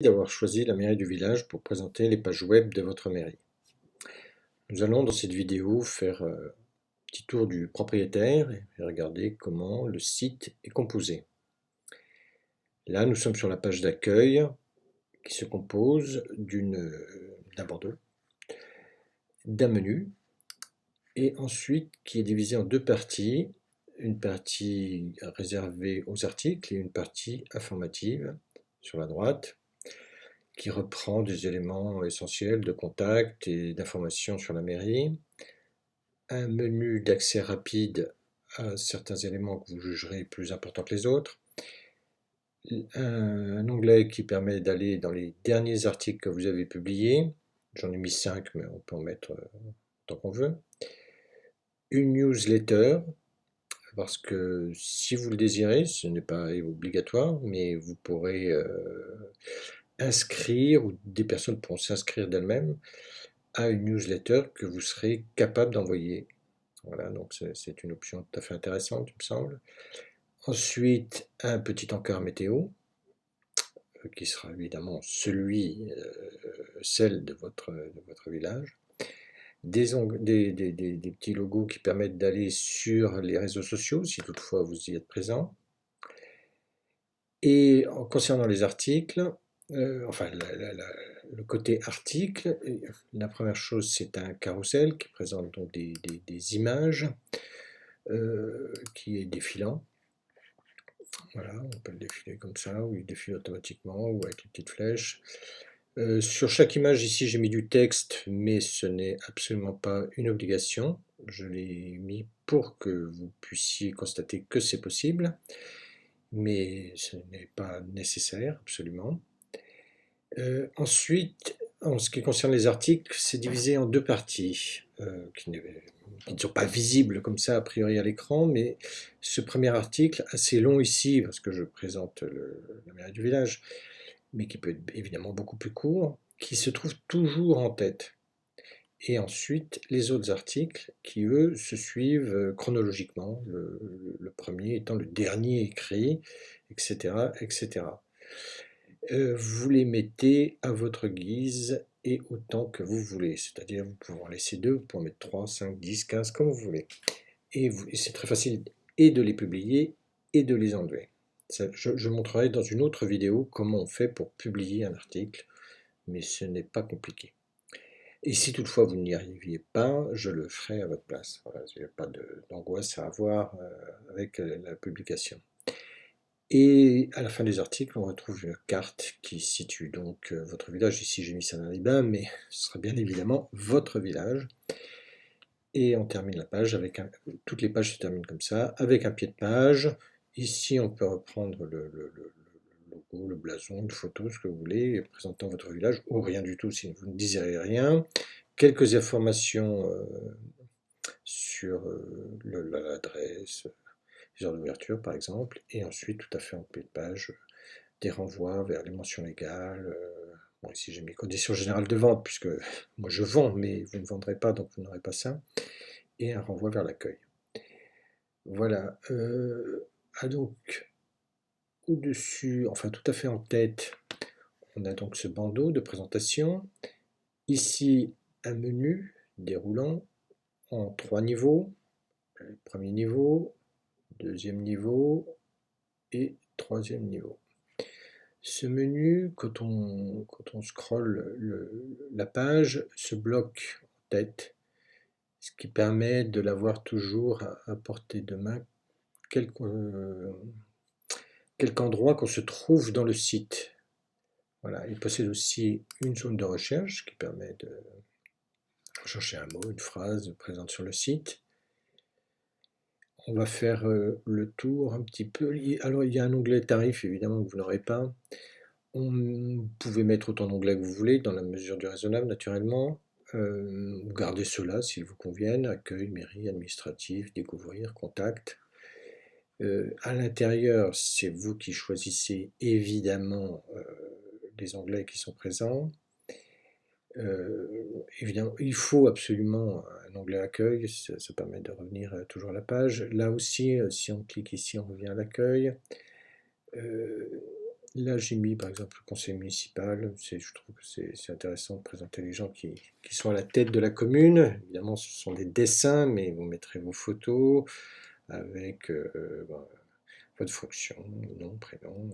D'avoir choisi la mairie du village pour présenter les pages web de votre mairie. Nous allons dans cette vidéo faire un petit tour du propriétaire et regarder comment le site est composé. Là, nous sommes sur la page d'accueil qui se compose d'un bandeau, d'un menu et ensuite qui est divisé en deux parties. Une partie réservée aux articles et une partie informative sur la droite, qui reprend des éléments essentiels de contact et d'information sur la mairie, un menu d'accès rapide à certains éléments que vous jugerez plus importants que les autres, un onglet qui permet d'aller dans les derniers articles que vous avez publiés, j'en ai mis 5 mais on peut en mettre tant qu'on veut, une newsletter, parce que si vous le désirez, ce n'est pas obligatoire, mais vous pourrez inscrire, ou des personnes pourront s'inscrire d'elles-mêmes à une newsletter que vous serez capable d'envoyer. Voilà, donc c'est une option tout à fait intéressante, il me semble. Ensuite, un petit encart météo, qui sera évidemment celle de votre village. Des petits logos qui permettent d'aller sur les réseaux sociaux, si toutefois vous y êtes présent. Et concernant les articles, le côté article, la première chose c'est un carrousel qui présente donc des images, qui est défilant. Voilà, on peut le défiler comme ça, ou il défile automatiquement, ou avec les petites flèches. Sur chaque image ici j'ai mis du texte, mais ce n'est absolument pas une obligation. Je l'ai mis pour que vous puissiez constater que c'est possible, mais ce n'est pas nécessaire absolument. Ensuite, en ce qui concerne les articles, c'est divisé en deux parties, qui ne sont pas visibles comme ça a priori à l'écran, mais ce premier article, assez long ici, parce que je présente la mairie du village, mais qui peut être évidemment beaucoup plus court, qui se trouve toujours en tête. Et ensuite, les autres articles qui, eux, se suivent chronologiquement, le premier étant le dernier écrit, etc., etc. Vous les mettez à votre guise et autant que vous voulez, c'est-à-dire vous pouvez en laisser 2, vous pouvez en mettre 3, 5, 10, 15, comme vous voulez. Et c'est très facile et de les publier et de les enlever. Je montrerai dans une autre vidéo comment on fait pour publier un article, mais ce n'est pas compliqué. Et si toutefois vous n'y arriviez pas, je le ferai à votre place. Voilà, il n'y a pas d'angoisse à avoir avec la publication. Et à la fin des articles, on retrouve une carte qui situe donc votre village. Ici, j'ai mis Saint-Laliban, mais ce sera bien évidemment votre village. Et on termine la page avec toutes les pages se terminent comme ça, avec un pied de page. Ici, on peut reprendre le logo, le blason, une photo, ce que vous voulez, présentant votre village, ou rien du tout si vous ne désirez rien. Quelques informations sur l'adresse, les heures d'ouverture par exemple, et ensuite tout à fait en pied de page, des renvois vers les mentions légales. Bon, ici j'ai mis conditions générales de vente, puisque moi je vends, mais vous ne vendrez pas, donc vous n'aurez pas ça, et un renvoi vers l'accueil. Voilà. Donc, au-dessus, enfin tout à fait en tête, on a donc ce bandeau de présentation. Ici, un menu déroulant en 3 niveaux. Premier niveau, deuxième niveau et troisième niveau. Ce menu, quand on scrolle la page, se bloque en tête, ce qui permet de l'avoir toujours à portée de main, quelque endroit qu'on se trouve dans le site. Voilà, il possède aussi une zone de recherche qui permet de rechercher un mot, une phrase présente sur le site. On va faire le tour un petit peu. Alors, il y a un onglet tarif, évidemment, que vous n'aurez pas. Vous pouvez mettre autant d'onglets que vous voulez, dans la mesure du raisonnable, naturellement. Gardez ceux-là s'ils vous conviennent. Accueil, mairie, administratif, découvrir, contact. À l'intérieur, c'est vous qui choisissez évidemment les onglets qui sont présents. Évidemment, il faut absolument un onglet accueil, ça permet de revenir toujours à la page. Là aussi, si on clique ici, on revient à l'accueil. Là, j'ai mis par exemple le conseil municipal. Je trouve que c'est intéressant de présenter les gens qui sont à la tête de la commune. Évidemment, ce sont des dessins, mais vous mettrez vos photos avec votre fonction, nom, prénom.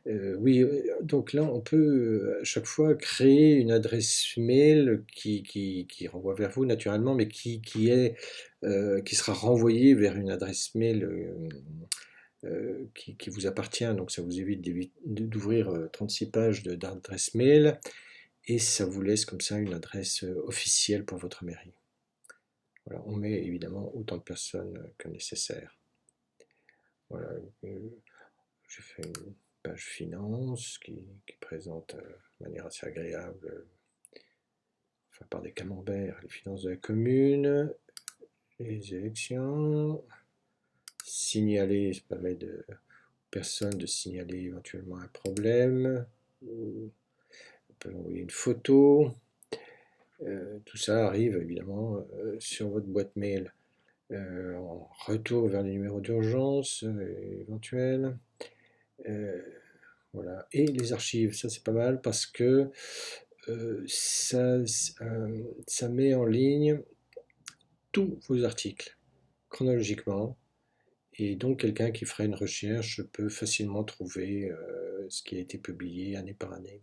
Oui, donc là, on peut à chaque fois créer une adresse mail qui renvoie vers vous naturellement, mais qui sera renvoyée vers une adresse mail qui vous appartient. Donc ça vous évite d'ouvrir 36 pages d'adresse mail et ça vous laisse comme ça une adresse officielle pour votre mairie. Voilà, on met évidemment autant de personnes que nécessaire. Voilà, j'ai fait une page finance qui présente de manière assez agréable, enfin par des camemberts, les finances de la commune, les élections, signaler, ça permet aux personnes de signaler éventuellement un problème, on peut envoyer une photo, tout ça arrive évidemment sur votre boîte mail en retour vers les numéros d'urgence éventuels. Voilà. Et les archives, ça c'est pas mal parce que ça met en ligne tous vos articles chronologiquement. Et donc quelqu'un qui ferait une recherche peut facilement trouver ce qui a été publié année par année.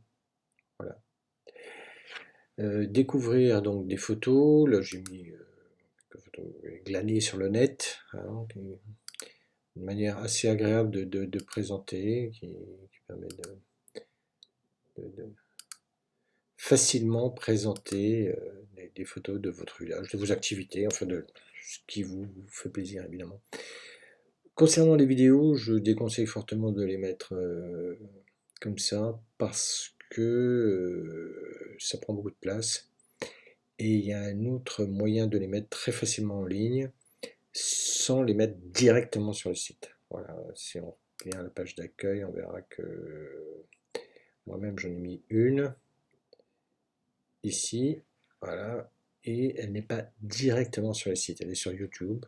Voilà. Découvrir donc des photos. Là j'ai mis quelques photos glanées sur le net, hein, une manière assez agréable de présenter, qui permet de facilement présenter des photos de votre village, de vos activités, enfin de ce qui vous fait plaisir évidemment. Concernant les vidéos, je déconseille fortement de les mettre comme ça parce que ça prend beaucoup de place. Et il y a un autre moyen de les mettre très facilement en ligne sans les mettre directement sur le site. Voilà, si on revient à la page d'accueil, on verra que moi-même j'en ai mis une ici, voilà, et elle n'est pas directement sur le site, elle est sur YouTube.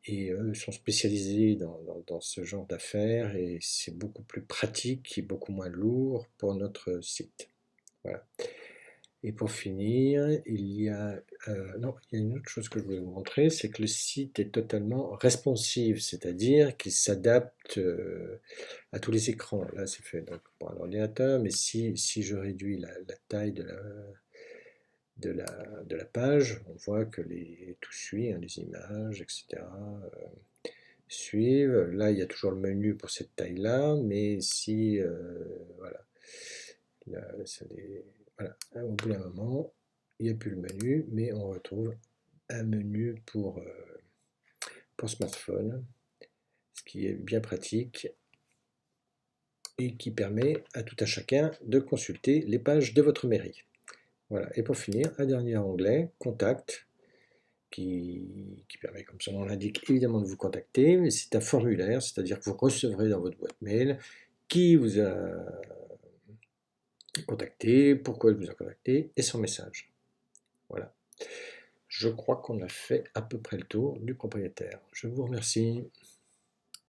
Et eux sont spécialisés dans ce genre d'affaires et c'est beaucoup plus pratique et beaucoup moins lourd pour notre site. Voilà. Et pour finir, non, il y a une autre chose que je voulais vous montrer, c'est que le site est totalement responsive, c'est-à-dire qu'il s'adapte à tous les écrans. Là, c'est fait donc, pour un ordinateur, mais si je réduis la taille de la page, on voit que tout suit, hein, les images, etc. Suivent. Là, il y a toujours le menu pour cette taille-là, mais si, voilà, là, voilà, au bout d'un moment, il n'y a plus le menu, mais on retrouve un menu pour smartphone, ce qui est bien pratique et qui permet à tout un chacun de consulter les pages de votre mairie. Voilà. Et pour finir, un dernier onglet, Contact, qui permet, comme son nom l'indique, évidemment de vous contacter, mais c'est un formulaire, c'est-à-dire que vous recevrez dans votre boîte mail qui vous a contacté, pourquoi il vous a contacté, et son message. Voilà. Je crois qu'on a fait à peu près le tour du propriétaire. Je vous remercie.